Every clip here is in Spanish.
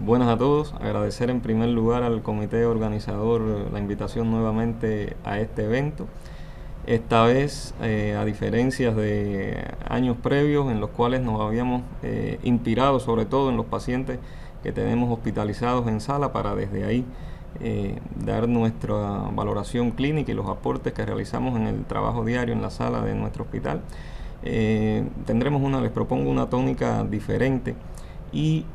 Buenas a todos. Agradecer en primer lugar al comité organizador la invitación nuevamente a este evento. Esta vez, a diferencia de años previos en los cuales nos habíamos inspirado sobre todo en los pacientes que tenemos hospitalizados en sala para desde ahí dar nuestra valoración clínica y los aportes que realizamos en el trabajo diario en la sala de nuestro hospital. Les propongo una tónica diferente y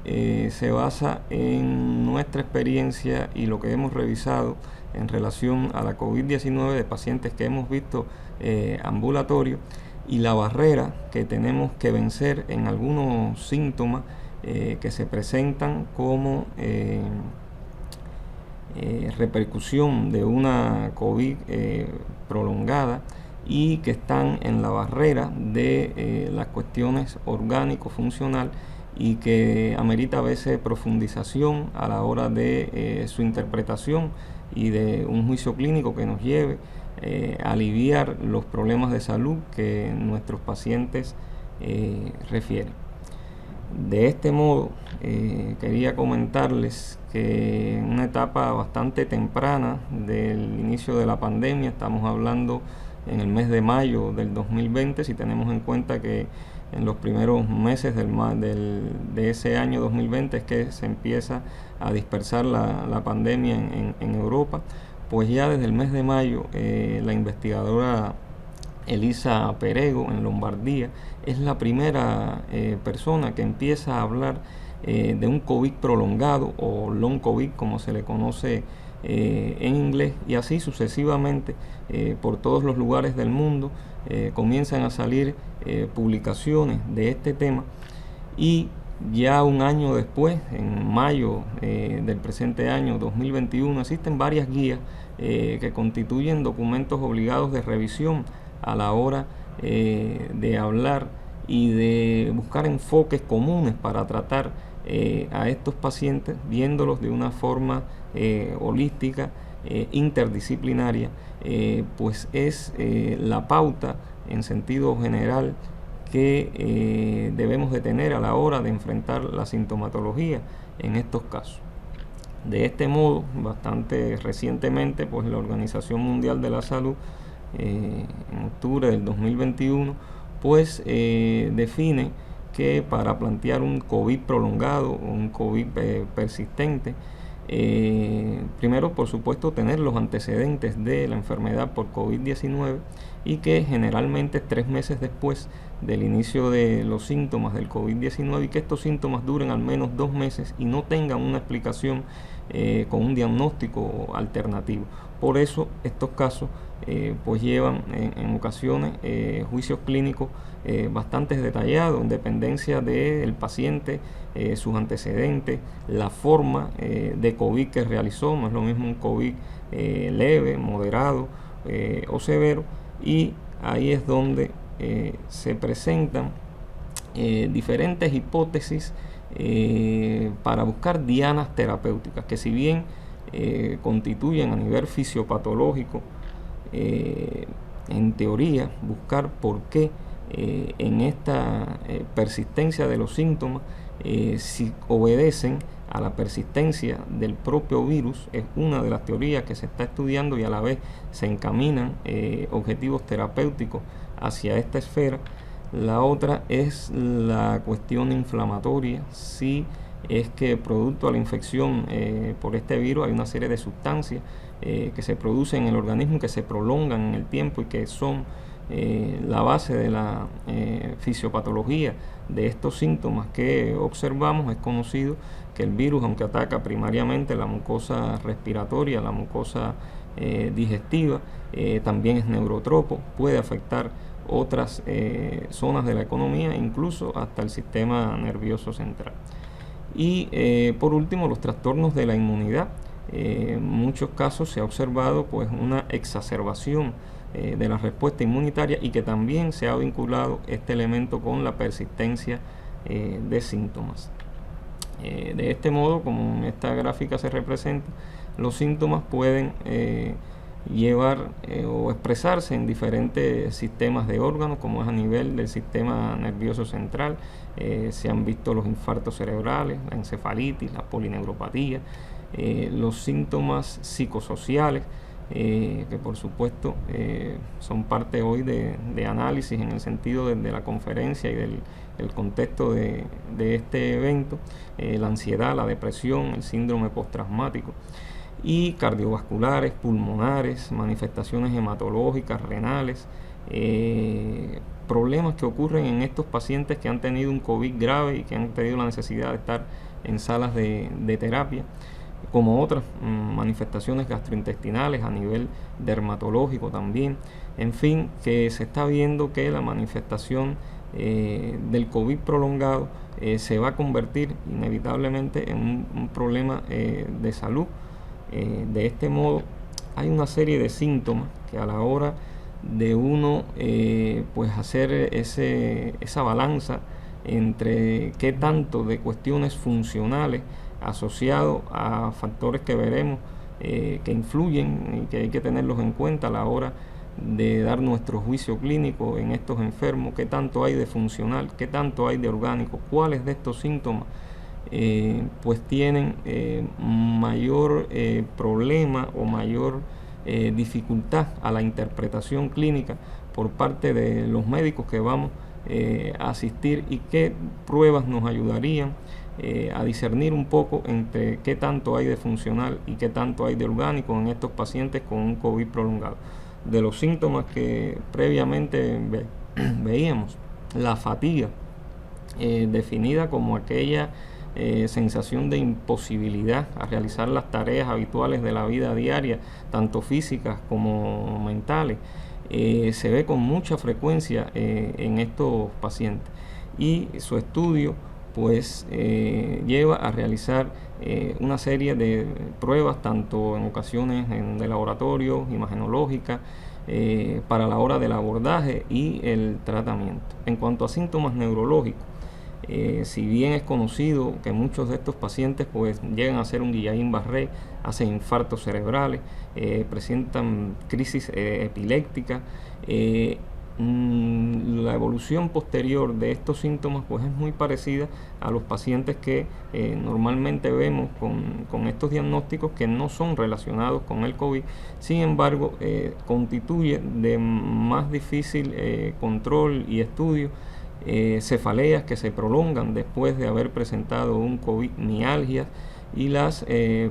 se basa en nuestra experiencia y lo que hemos revisado en relación a la COVID-19 de pacientes que hemos visto ambulatorio y la barrera que tenemos que vencer en algunos síntomas que se presentan como repercusión de una COVID prolongada y que están en la barrera de las cuestiones orgánico-funcional y que amerita a veces profundización a la hora de su interpretación y de un juicio clínico que nos lleve a aliviar los problemas de salud que nuestros pacientes refieren. De este modo, quería comentarles que en una etapa bastante temprana del inicio de la pandemia, estamos hablando en el mes de mayo del 2020, si tenemos en cuenta que en los primeros meses de ese año 2020 es que se empieza a dispersar la pandemia en Europa, pues ya desde el mes de mayo la investigadora Elisa Perego en Lombardía es la primera persona que empieza a hablar de un COVID prolongado o long COVID como se le conoce en inglés, y así sucesivamente por todos los lugares del mundo comienzan a salir publicaciones de este tema, y ya un año después, en mayo del presente año 2021, existen varias guías que constituyen documentos obligados de revisión a la hora de hablar y de buscar enfoques comunes para tratar a estos pacientes, viéndolos de una forma holística, interdisciplinaria, pues es la pauta en sentido general que debemos de tener a la hora de enfrentar la sintomatología en estos casos. De este modo, bastante recientemente, pues la Organización Mundial de la Salud en octubre del 2021 pues define que para plantear un COVID prolongado o un COVID persistente, primero por supuesto tener los antecedentes de la enfermedad por COVID-19 y que generalmente 3 meses después del inicio de los síntomas del COVID-19 y que estos síntomas duren al menos 2 meses y no tengan una explicación con un diagnóstico alternativo. Por eso estos casos pues llevan en ocasiones juicios clínicos bastante detallados en dependencia del paciente, sus antecedentes, la forma de COVID que realizó. No es lo mismo un COVID leve, moderado o severo, y ahí es donde se presentan diferentes hipótesis para buscar dianas terapéuticas que, si bien constituyen a nivel fisiopatológico, en teoría buscar por qué en esta persistencia de los síntomas, si obedecen a la persistencia del propio virus, es una de las teorías que se está estudiando, y a la vez se encaminan objetivos terapéuticos hacia esta esfera. La otra es la cuestión inflamatoria, si es que producto de la infección por este virus hay una serie de sustancias que se producen en el organismo, que se prolongan en el tiempo y que son la base de la fisiopatología de estos síntomas que observamos. Es conocido que el virus, aunque ataca primariamente la mucosa respiratoria, la mucosa digestiva, también es neurotropo, puede afectar otras zonas de la economía, incluso hasta el sistema nervioso central. Y por último, los trastornos de la inmunidad. En muchos casos se ha observado pues una exacerbación de la respuesta inmunitaria, y que también se ha vinculado este elemento con la persistencia de síntomas. De este modo, como en esta gráfica se representa, los síntomas pueden llevar o expresarse en diferentes sistemas de órganos, como es a nivel del sistema nervioso central. Se han visto los infartos cerebrales, la encefalitis, la polineuropatía, los síntomas psicosociales, que por supuesto son parte hoy de análisis en el sentido de la conferencia y del contexto de este evento, la ansiedad, la depresión, el síndrome postraumático, y cardiovasculares, pulmonares, manifestaciones hematológicas, renales, problemas que ocurren en estos pacientes que han tenido un COVID grave y que han tenido la necesidad de estar en salas de terapia, como otras manifestaciones gastrointestinales a nivel dermatológico también. En fin, que se está viendo que la manifestación del COVID prolongado se va a convertir inevitablemente en un problema de salud. De este modo, hay una serie de síntomas que a la hora de uno pues hacer esa balanza entre qué tanto de cuestiones funcionales asociado a factores que veremos que influyen y que hay que tenerlos en cuenta a la hora de dar nuestro juicio clínico en estos enfermos, qué tanto hay de funcional, qué tanto hay de orgánico, cuáles de estos síntomas pues tienen mayor problema o mayor dificultad a la interpretación clínica por parte de los médicos que vamos a asistir, y qué pruebas nos ayudarían a discernir un poco entre qué tanto hay de funcional y qué tanto hay de orgánico en estos pacientes con un COVID prolongado. De los síntomas que previamente veíamos, la fatiga, definida como aquella sensación de imposibilidad a realizar las tareas habituales de la vida diaria, tanto físicas como mentales, se ve con mucha frecuencia en estos pacientes, y su estudio pues lleva a realizar una serie de pruebas, tanto en ocasiones de laboratorio, imagenológica, para la hora del abordaje y el tratamiento. En cuanto a síntomas neurológicos, si bien es conocido que muchos de estos pacientes pues llegan a hacer un Guillain-Barré, hacen infartos cerebrales, presentan crisis epilépticas, la evolución posterior de estos síntomas pues es muy parecida a los pacientes que normalmente vemos con estos diagnósticos que no son relacionados con el COVID. Sin embargo, constituye de más difícil control y estudio cefaleas que se prolongan después de haber presentado un COVID, mialgias y las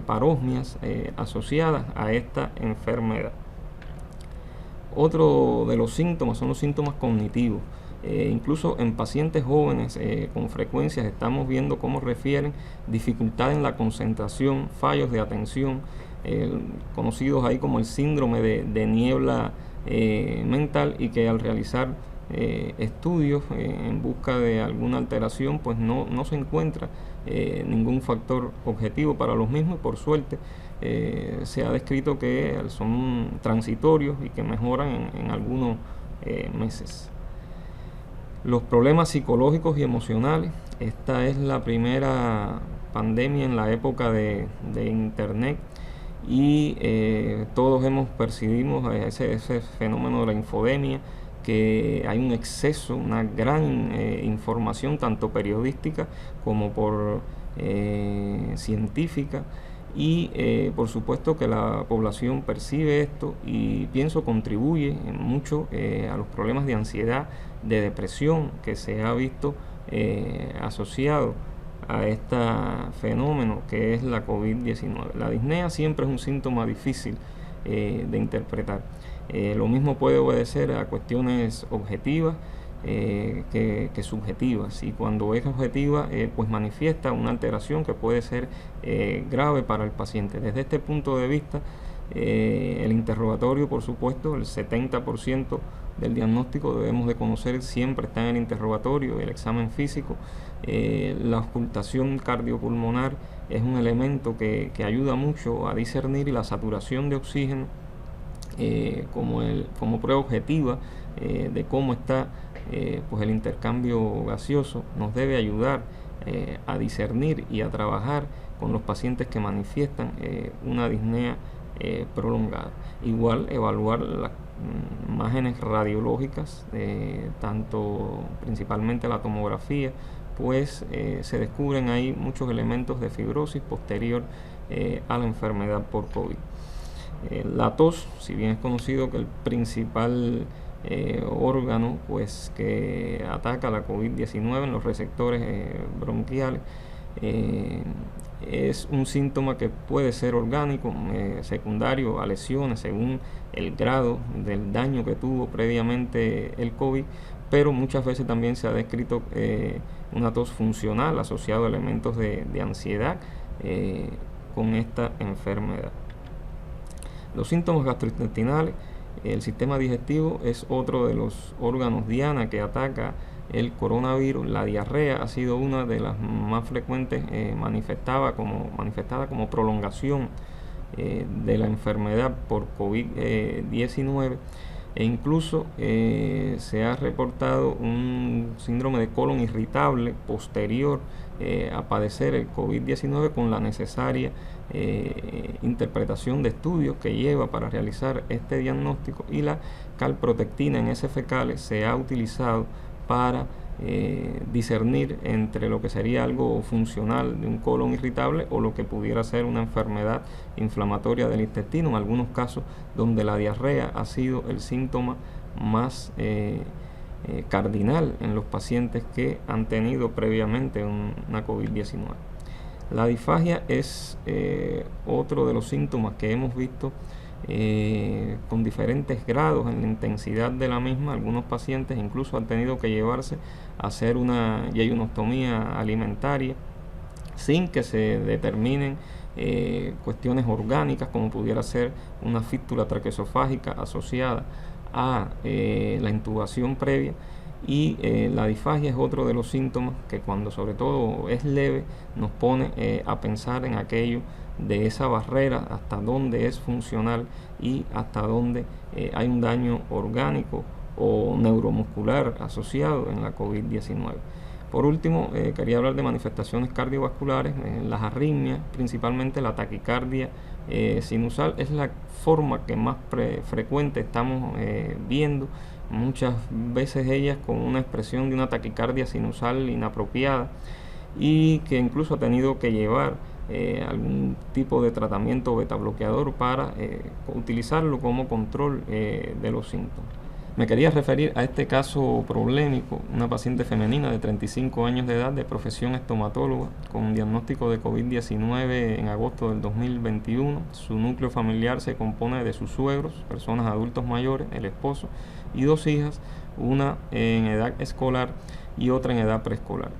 parosmias asociadas a esta enfermedad. Otro de los síntomas son los síntomas cognitivos. Incluso en pacientes jóvenes con frecuencias estamos viendo cómo refieren dificultad en la concentración, fallos de atención, conocidos ahí como el síndrome de niebla mental, y que al realizar estudios en busca de alguna alteración pues no se encuentra ningún factor objetivo para los mismos, y por suerte se ha descrito que son transitorios y que mejoran en algunos meses. Los problemas psicológicos y emocionales. Esta es la primera pandemia en la época de internet, y todos hemos percibido ese fenómeno de la infodemia, que hay un exceso, una gran información, tanto periodística como por científica, y por supuesto que la población percibe esto y pienso contribuye mucho a los problemas de ansiedad, de depresión que se ha visto asociado a este fenómeno que es la COVID-19. La disnea siempre es un síntoma difícil de interpretar. Lo mismo puede obedecer a cuestiones objetivas que subjetivas, y cuando es objetiva pues manifiesta una alteración que puede ser grave para el paciente. Desde este punto de vista, el interrogatorio, por supuesto, el 70% del diagnóstico debemos de conocer, siempre está en el interrogatorio, el examen físico. La auscultación cardiopulmonar es un elemento que ayuda mucho a discernir, y la saturación de oxígeno como prueba objetiva de cómo está pues el intercambio gaseoso nos debe ayudar a discernir y a trabajar con los pacientes que manifiestan una disnea prolongada. Igual evaluar las imágenes radiológicas, principalmente la tomografía, pues se descubren ahí muchos elementos de fibrosis posterior a la enfermedad por COVID. La tos, si bien es conocido que el principal órgano pues que ataca la COVID-19 en los receptores bronquiales, es un síntoma que puede ser orgánico, secundario a lesiones según el grado del daño que tuvo previamente el COVID, pero muchas veces también se ha descrito una tos funcional asociada a elementos de ansiedad con esta enfermedad. Los síntomas gastrointestinales, el sistema digestivo es otro de los órganos diana que ataca el coronavirus. La diarrea ha sido una de las más frecuentes, manifestada como prolongación de la enfermedad por COVID-19, e incluso se ha reportado un síndrome de colon irritable posterior a padecer el COVID-19, con la necesaria interpretación de estudios que lleva para realizar este diagnóstico, y la calprotectina en heces fecales se ha utilizado para discernir entre lo que sería algo funcional de un colon irritable o lo que pudiera ser una enfermedad inflamatoria del intestino, en algunos casos donde la diarrea ha sido el síntoma más cardinal en los pacientes que han tenido previamente una COVID-19. La disfagia es otro de los síntomas que hemos visto con diferentes grados en la intensidad de la misma. Algunos pacientes incluso han tenido que llevarse a hacer una yeyunostomía alimentaria sin que se determinen cuestiones orgánicas, como pudiera ser una fístula traqueosofágica asociada a la intubación previa. Y la disfagia es otro de los síntomas que, cuando sobre todo es leve, nos pone a pensar en aquello de esa barrera, hasta dónde es funcional y hasta dónde hay un daño orgánico o neuromuscular asociado en la COVID-19. Por último, quería hablar de manifestaciones cardiovasculares. Las arritmias, principalmente la taquicardia sinusal, es la forma que más frecuente estamos viendo, muchas veces ellas con una expresión de una taquicardia sinusal inapropiada, y que incluso ha tenido que llevar algún tipo de tratamiento beta bloqueador para utilizarlo como control de los síntomas. Me quería referir a este caso problemático, una paciente femenina de 35 años de edad, de profesión estomatóloga, con un diagnóstico de COVID-19 en agosto del 2021. Su núcleo familiar se compone de sus suegros, personas adultos mayores, el esposo y dos hijas, una en edad escolar y otra en edad preescolar.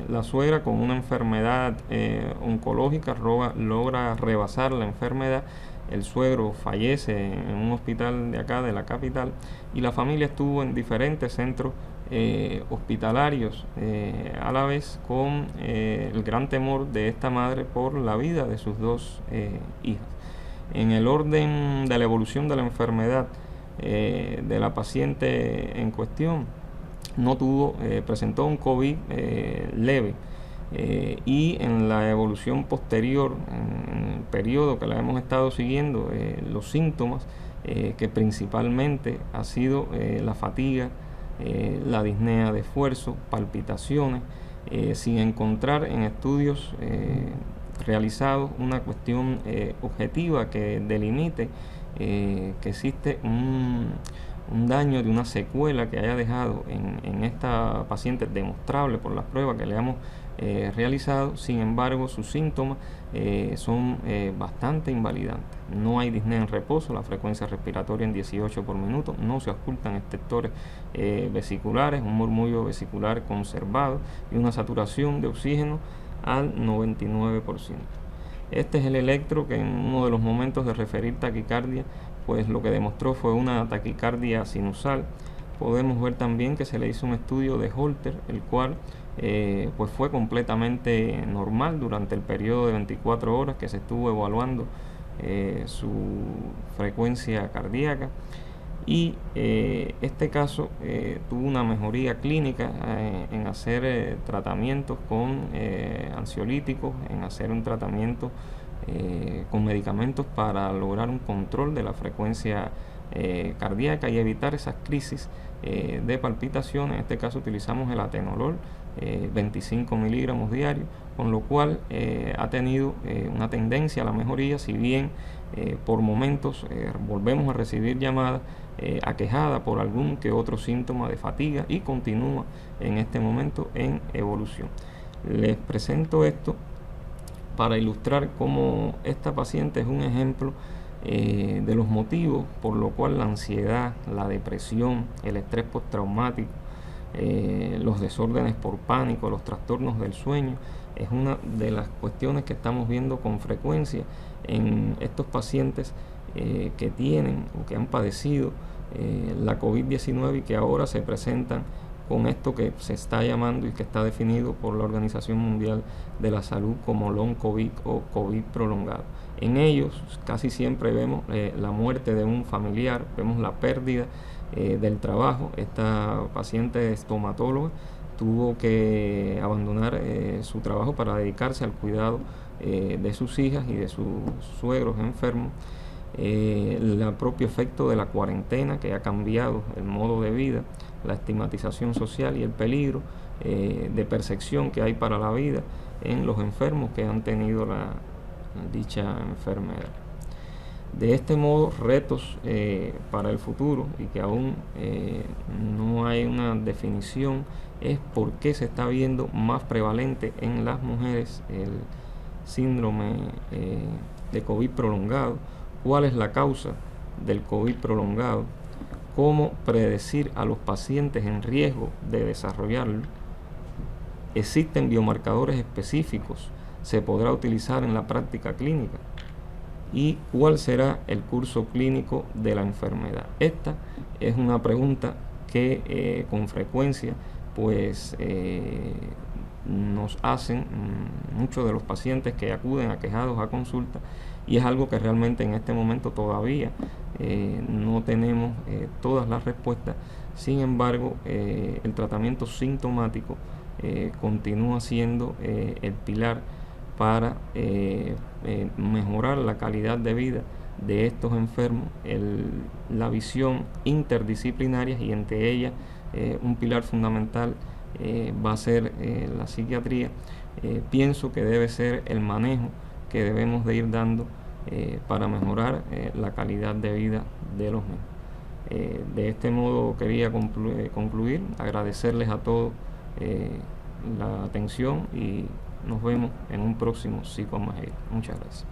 La suegra, con una enfermedad oncológica, logra rebasar la enfermedad. El suegro fallece en un hospital de acá, de la capital, y la familia estuvo en diferentes centros hospitalarios, a la vez con el gran temor de esta madre por la vida de sus dos hijas. En el orden de la evolución de la enfermedad de la paciente en cuestión, presentó un COVID leve. Y en la evolución posterior, en el periodo que la hemos estado siguiendo, los síntomas que principalmente ha sido la fatiga, la disnea de esfuerzo, palpitaciones, sin encontrar en estudios realizados una cuestión objetiva que delimite que existe un daño de una secuela que haya dejado en esta paciente, demostrable por las pruebas que le hemos realizado. Sin embargo, sus síntomas son bastante invalidantes. No hay disnea en reposo, la frecuencia respiratoria en 18 por minuto, no se ocultan extectores vesiculares, un murmullo vesicular conservado y una saturación de oxígeno al 99%. Este es el electro que en uno de los momentos de referir taquicardia, pues lo que demostró fue una taquicardia sinusal. Podemos ver también que se le hizo un estudio de Holter, el cual pues fue completamente normal durante el periodo de 24 horas que se estuvo evaluando su frecuencia cardíaca. Y este caso tuvo una mejoría clínica en hacer tratamientos con ansiolíticos, en hacer un tratamiento con medicamentos para lograr un control de la frecuencia cardíaca y evitar esas crisis de palpitaciones. En este caso utilizamos el atenolol, 25 miligramos diarios, con lo cual ha tenido una tendencia a la mejoría, si bien por momentos volvemos a recibir llamadas aquejada por algún que otro síntoma de fatiga y continúa en este momento en evolución. Les presento esto para ilustrar cómo esta paciente es un ejemplo de los motivos por lo cual la ansiedad, la depresión, el estrés postraumático, los desórdenes por pánico, los trastornos del sueño, es una de las cuestiones que estamos viendo con frecuencia en estos pacientes que tienen o que han padecido la COVID-19 y que ahora se presentan con esto que se está llamando y que está definido por la Organización Mundial de la Salud como Long COVID o COVID prolongado. En ellos casi siempre vemos la muerte de un familiar, vemos la pérdida del trabajo. Esta paciente estomatóloga tuvo que abandonar su trabajo para dedicarse al cuidado de sus hijas y de sus suegros enfermos. El propio efecto de la cuarentena, que ha cambiado el modo de vida, la estigmatización social y el peligro de percepción que hay para la vida en los enfermos que han tenido dicha enfermedad. De este modo, retos para el futuro y que aún no hay una definición es por qué se está viendo más prevalente en las mujeres el síndrome de COVID prolongado, cuál es la causa del COVID prolongado, cómo predecir a los pacientes en riesgo de desarrollarlo, existen biomarcadores específicos, se podrá utilizar en la práctica clínica y cuál será el curso clínico de la enfermedad. Esta es una pregunta que con frecuencia pues nos hacen muchos de los pacientes que acuden aquejados a consulta, y es algo que realmente en este momento todavía no tenemos todas las respuestas. Sin embargo, el tratamiento sintomático continúa siendo el pilar para mejorar la calidad de vida de estos enfermos, la visión interdisciplinaria, y entre ellas un pilar fundamental va a ser la psiquiatría. Pienso que debe ser el manejo que debemos de ir dando para mejorar la calidad de vida de los mismos. De este modo quería concluir, agradecerles a todos la atención y nos vemos en un próximo Psicomagia. Muchas gracias.